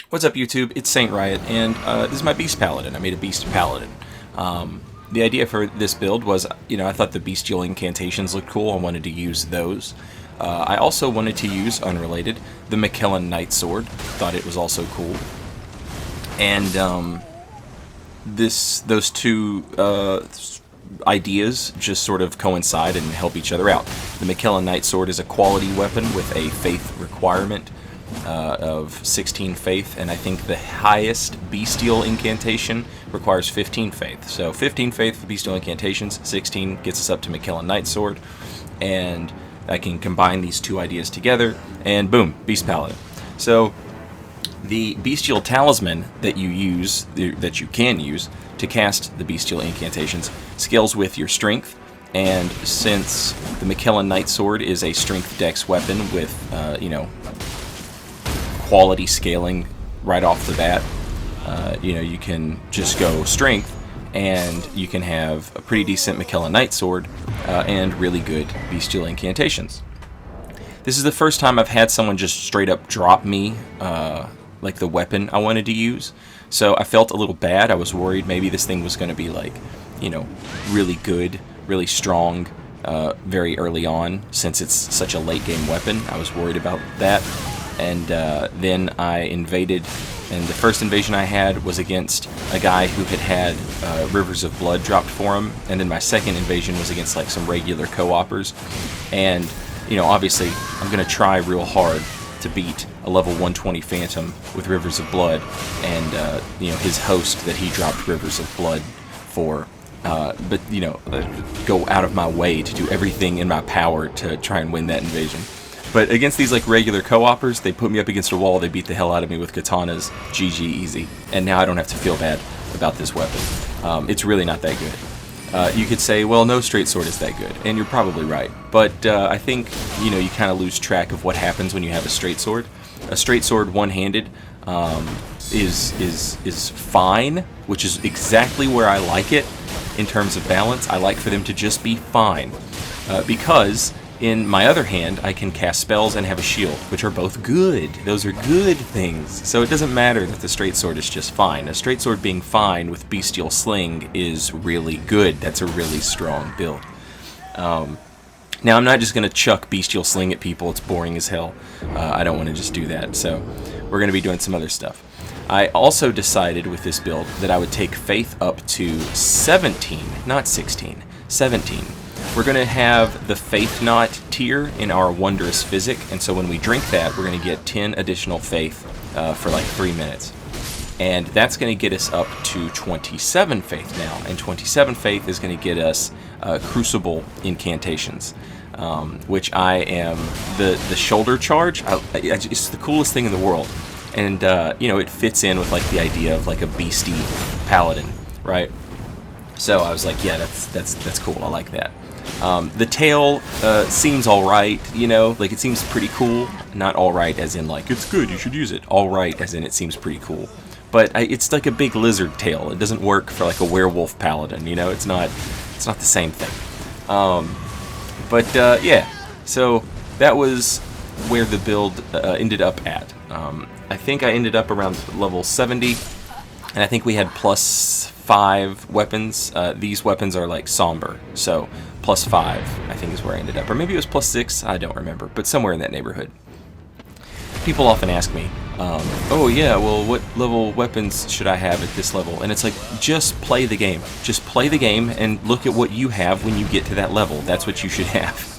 What's up, YouTube? It's Saint Riot, and this is my Beast Paladin. I made a Beast Paladin. The idea for this build was, I thought the bestial incantations looked cool. I wanted to use those. I also wanted to use, unrelated, the McKellen Knight Sword. Thought it was also cool. And those two ideas just sort of coincide and help each other out. The McKellen Knight Sword is a quality weapon with a faith requirement of 16 faith, and I think the highest bestial incantation requires 15 faith. So 15 faith for bestial incantations, 16 gets us up to McKellen Knight Sword, and I can combine these two ideas together, and boom, Beast Paladin. So the bestial talisman that you can use to cast the bestial incantations scales with your strength, and since the McKellen Knight Sword is a strength dex weapon with quality scaling right off the bat, you can just go strength and you can have a pretty decent McKellen Knight Sword and really good bestial incantations. This is the first time I've had someone just straight up drop me like the weapon I wanted to use, so I felt a little bad. I was worried maybe this thing was going to be like, really good, really strong very early on, since it's such a late game weapon. I was worried about that. And then I invaded, and the first invasion I had was against a guy who had Rivers of Blood dropped for him, and then my second invasion was against like some regular co-opers. And obviously I'm gonna try real hard to beat a level 120 Phantom with Rivers of Blood, and his host that he dropped Rivers of Blood for. But go out of my way to do everything in my power to try and win that invasion. But against these like regular co-opers, they put me up against a wall, they beat the hell out of me with katanas, GG easy. And now I don't have to feel bad about this weapon. It's really not that good. You could say, well, no straight sword is that good, and you're probably right. But I think, you kind of lose track of what happens when you have a straight sword. A straight sword one-handed is fine, which is exactly where I like it in terms of balance. I like for them to just be fine, because in my other hand, I can cast spells and have a shield, which are both good. Those are good things. So it doesn't matter that the straight sword is just fine. A straight sword being fine with bestial sling is really good. That's a really strong build. Now, I'm not just going to chuck bestial sling at people. It's boring as hell. I don't want to just do that. So we're going to be doing some other stuff. I also decided with this build that I would take faith up to 17, not 16, 17. We're going to have the Faith Knot tier in our Wondrous Physic, and so when we drink that, we're going to get 10 additional faith for like 3 minutes. And that's going to get us up to 27 faith now, and 27 faith is going to get us Crucible incantations, which I am, the shoulder charge, it's the coolest thing in the world. And, it fits in with like the idea of like a beastie paladin, right? So I was like, yeah, that's cool, I like that. The tail seems alright, like it seems pretty cool. Not alright as in like, it's good, you should use it. Alright as in it seems pretty cool. But it's like a big lizard tail. It doesn't work for like a werewolf paladin, it's not the same thing. Yeah, so that was where the build ended up at. I think I ended up around level 70, and I think we had +5 weapons. These weapons are like somber, so +5 I think is where I ended up, or maybe it was +6, I don't remember, but somewhere in that neighborhood. People often ask me, oh yeah, well, what level weapons should I have at this level? And it's like, just play the game. Just play the game and look at what you have when you get to that level. That's what you should have.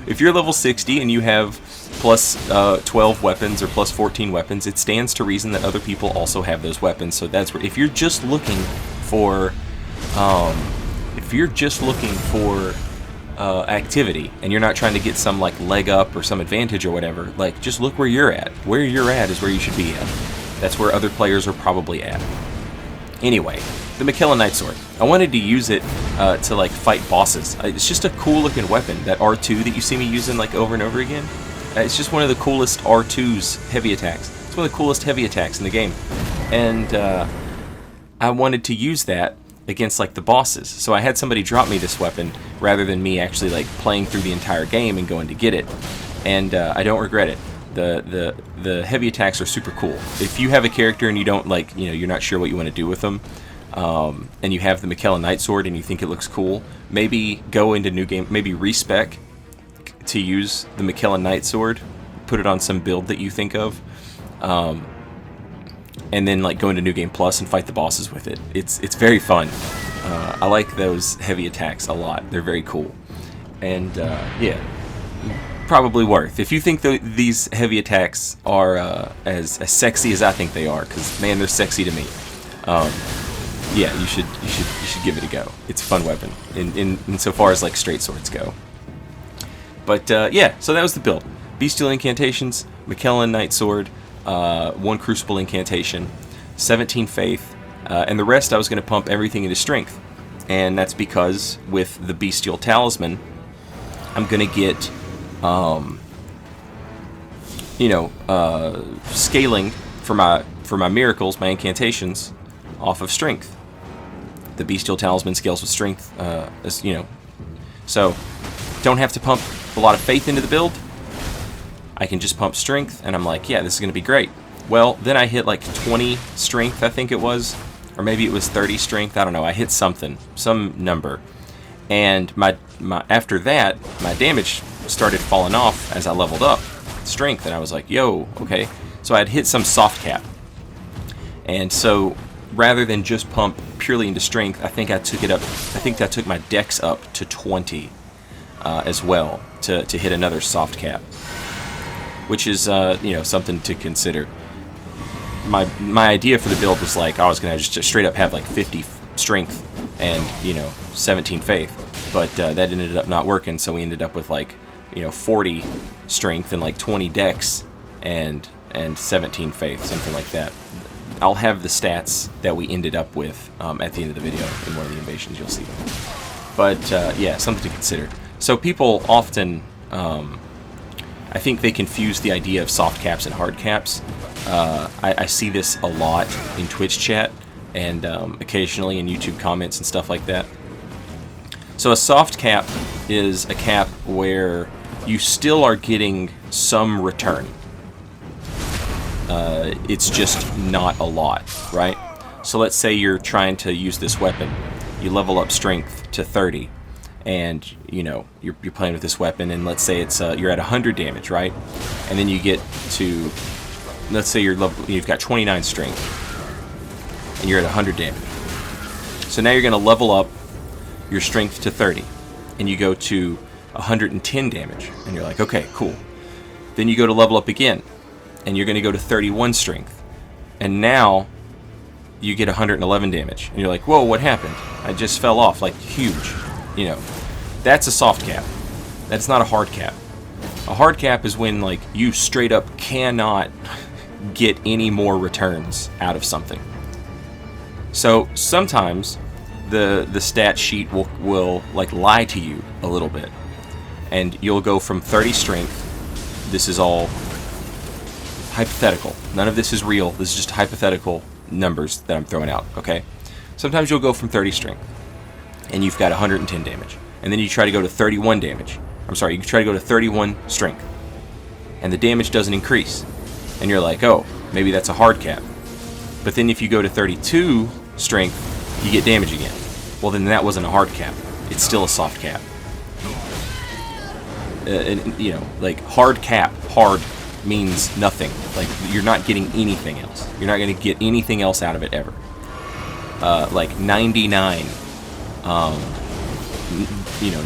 If you're level 60 and you have +12 weapons or +14 weapons, it stands to reason that other people also have those weapons. So that's where, if you're just looking for activity, and you're not trying to get some like leg up or some advantage or whatever, like just look where you're at. Where you're at is where you should be at. That's where other players are probably at. Anyway, the McKellen Knight Sword. I wanted to use it to like fight bosses. It's just a cool looking weapon. That R2 that you see me using like over and over again. It's just one of the coolest R2's heavy attacks. It's one of the coolest heavy attacks in the game. And I wanted to use that against like the bosses. So I had somebody drop me this weapon rather than me actually like playing through the entire game and going to get it. And I don't regret it. The the heavy attacks are super cool. If you have a character and you don't like, you're not sure what you want to do with them, and you have the McKellen Nightsword and you think it looks cool, maybe go into new game, maybe respec to use the McKellen Nightsword, put it on some build that you think of, and then like go into New Game Plus and fight the bosses with it. It's very fun. I like those heavy attacks a lot. They're very cool, and yeah, probably worth. If you think these heavy attacks are as sexy as I think they are, because man, they're sexy to me. Yeah, you should give it a go. It's a fun weapon in so far as like straight swords go. But yeah, so that was the build. Bestial incantations, McKellen Nightsword, 1 Crucible incantation, 17 Faith, and the rest I was going to pump everything into Strength. And that's because with the Bestial Talisman, I'm going to get, scaling for my miracles, my incantations, off of Strength. The Bestial Talisman scales with Strength, so don't have to pump a lot of Faith into the build. I can just pump Strength, and I'm like, yeah, this is going to be great. Well, then I hit like 20 Strength, I think it was, or maybe it was 30 Strength, I don't know. I hit some number, and after that, my damage started falling off as I leveled up Strength, and I was like, yo, okay. So I had hit some soft cap, and so rather than just pump purely into Strength, I think I took my Dex up to 20 as well to hit another soft cap, which is something to consider. My idea for the build was like I was gonna just straight up have like 50 Strength and 17 Faith, but that ended up not working. So we ended up with like 40 Strength and like 20 Dex and 17 Faith, something like that. I'll have the stats that we ended up with at the end of the video in one of the invasions. You'll see them. But yeah, something to consider. So people often, I think they confuse the idea of soft caps and hard caps. I see this a lot in Twitch chat and occasionally in YouTube comments and stuff like that. So a soft cap is a cap where you still are getting some return. It's just not a lot, right? So let's say you're trying to use this weapon. You level up Strength to 30, and you're playing with this weapon, and let's say it's you're at 100 damage, right? And then you get to, let's say you've got 29 Strength, and you're at 100 damage. So now you're going to level up your Strength to 30, and you go to 110 damage, and you're like, okay, cool. Then you go to level up again, and you're going to go to 31 Strength, and now you get 111 damage, and you're like, whoa, what happened? I just fell off, like, huge. That's a soft cap. That's not a hard cap. A hard cap is when, like, you straight up cannot get any more returns out of something. So sometimes the stat sheet will like lie to you a little bit, and you'll go from 30 Strength. This is all hypothetical. None of this is real. This is just hypothetical numbers that I'm throwing out, okay? Sometimes you'll go from 30 Strength, and you've got 110 damage. And then you try to go to 31 damage. I'm sorry, you try to go to 31 Strength, and the damage doesn't increase. And you're like, oh, maybe that's a hard cap. But then if you go to 32 Strength, you get damage again. Well, then that wasn't a hard cap. It's still a soft cap. Like hard cap, hard means nothing. Like you're not getting anything else. You're not going to get anything else out of it ever. Like 99,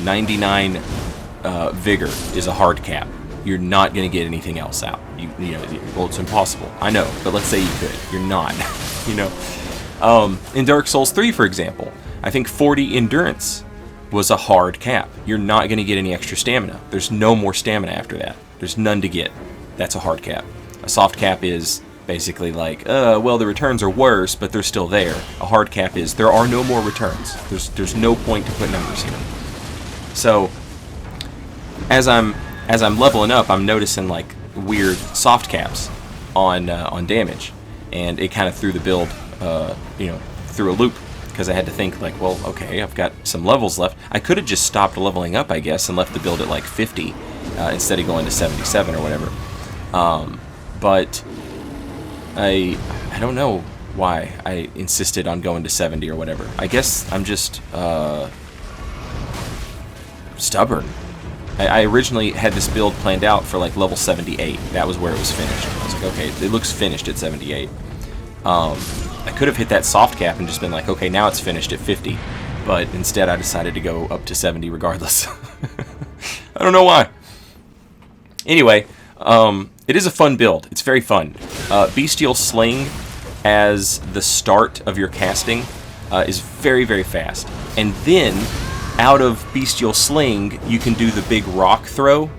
99 vigor is a hard cap. You're not going to get anything else out. Well, it's impossible. I know, but let's say you could. You're not. In Dark Souls 3, for example, I think 40 endurance was a hard cap. You're not going to get any extra stamina. There's no more stamina after that. There's none to get. That's a hard cap. A soft cap is basically like, well, the returns are worse, but they're still there. A hard cap is there are no more returns. There's no point to put numbers here. So as I'm leveling up, I'm noticing like weird soft caps on damage, and it kind of threw the build, through a loop, because I had to think like, well, okay, I've got some levels left. I could have just stopped leveling up, I guess, and left the build at like 50 instead of going to 77 or whatever. but I don't know why I insisted on going to 70 or whatever. I guess I'm just stubborn. I originally had this build planned out for like level 78. That was where it was finished. I was like, okay, it looks finished at 78. I could have hit that soft cap and just been like, okay, now it's finished at 50. But instead I decided to go up to 70 regardless. I don't know why. Anyway, it is a fun build. It's very fun. Bestial Sling as the start of your casting is very, very fast. And then, out of Bestial Sling, you can do the big rock throw,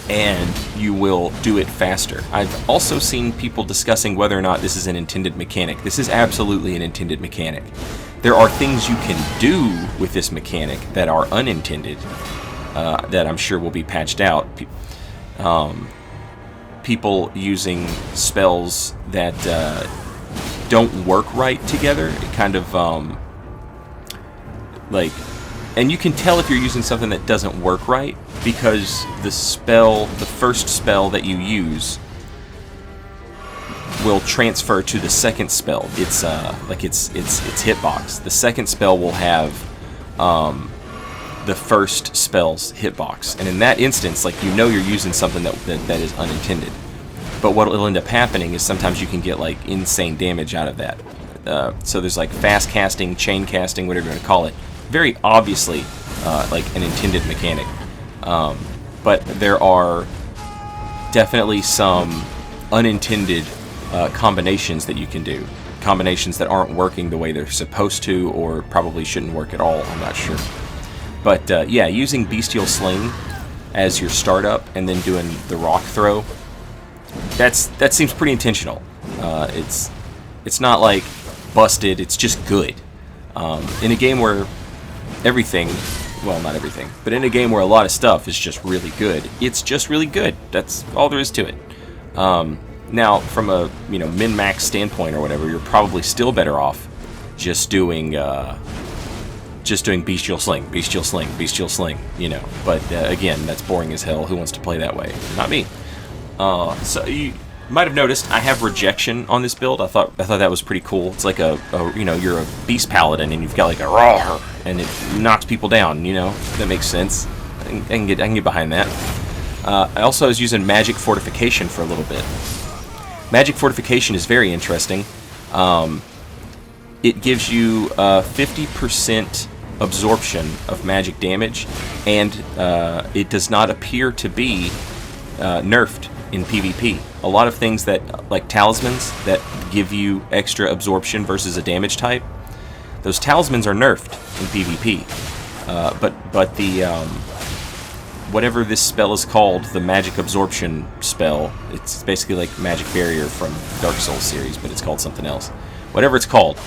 and you will do it faster. I've also seen people discussing whether or not this is an intended mechanic. This is absolutely an intended mechanic. There are things you can do with this mechanic that are unintended, that I'm sure will be patched out. People using spells that don't work right together, it kind of like, and you can tell if you're using something that doesn't work right because the first spell that you use will transfer to the second spell. It's like its hitbox. The second spell will have the first spell's hitbox, and in that instance, like, you know you're using something that is unintended. But what will end up happening is sometimes you can get like insane damage out of that. So there's like fast casting, chain casting, whatever you want to call it. Very obviously like an intended mechanic. But there are definitely some unintended combinations that you can do. Combinations that aren't working the way they're supposed to, or probably shouldn't work at all, I'm not sure. But yeah, using Bestial Sling as your startup and then doing the rock throw, that seems pretty intentional. It's not like busted, it's just good. In a game where everything, well, not everything, but in a game where a lot of stuff is just really good, it's just really good. That's all there is to it. Now, from a min-max standpoint or whatever, you're probably still better off just doing Bestial Sling, Bestial Sling, Bestial Sling, But again, that's boring as hell. Who wants to play that way? Not me. So you might have noticed I have rejection on this build. I thought that was pretty cool. It's like you're a beast paladin and you've got like a roar and it knocks people down. That makes sense. I can get behind that. I also was using magic fortification for a little bit. Magic fortification is very interesting. It gives you 50% absorption of magic damage, and it does not appear to be nerfed in PvP. A lot of things that, like talismans, that give you extra absorption versus a damage type, those talismans are nerfed in PvP. But the whatever this spell is called, the magic absorption spell, it's basically like magic barrier from Dark Souls series, but it's called something else. Whatever it's called,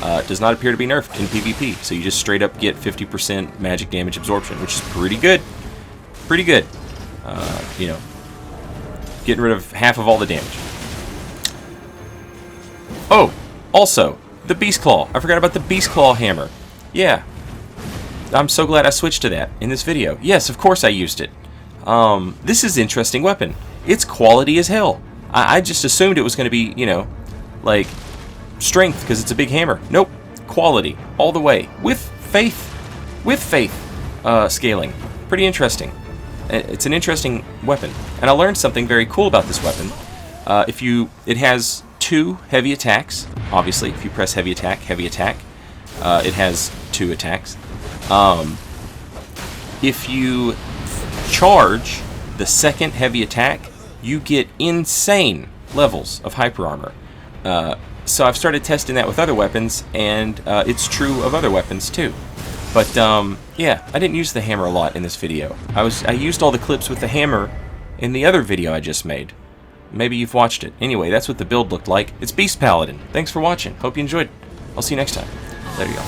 does not appear to be nerfed in PvP, so you just straight up get 50% magic damage absorption, which is pretty good. Pretty good. Getting rid of half of all the damage. Oh, also, the Beast Claw. I forgot about the Beast Claw hammer. Yeah. I'm so glad I switched to that in this video. Yes, of course I used it. This is an interesting weapon. It's quality as hell. I just assumed it was going to be, like strength because it's a big hammer. Nope. Quality all the way with faith scaling. Pretty interesting. It's an interesting weapon, and I learned something very cool about this weapon. It has 2 heavy attacks. Obviously, if you press heavy attack, it has 2 attacks. If you charge the second heavy attack, you get insane levels of hyper armor. So I've started testing that with other weapons, and it's true of other weapons too. But yeah, I didn't use the hammer a lot in this video. I used all the clips with the hammer in the other video I just made. Maybe you've watched it. Anyway, that's what the build looked like. It's Beast Paladin. Thanks for watching. Hope you enjoyed. I'll see you next time. There you go.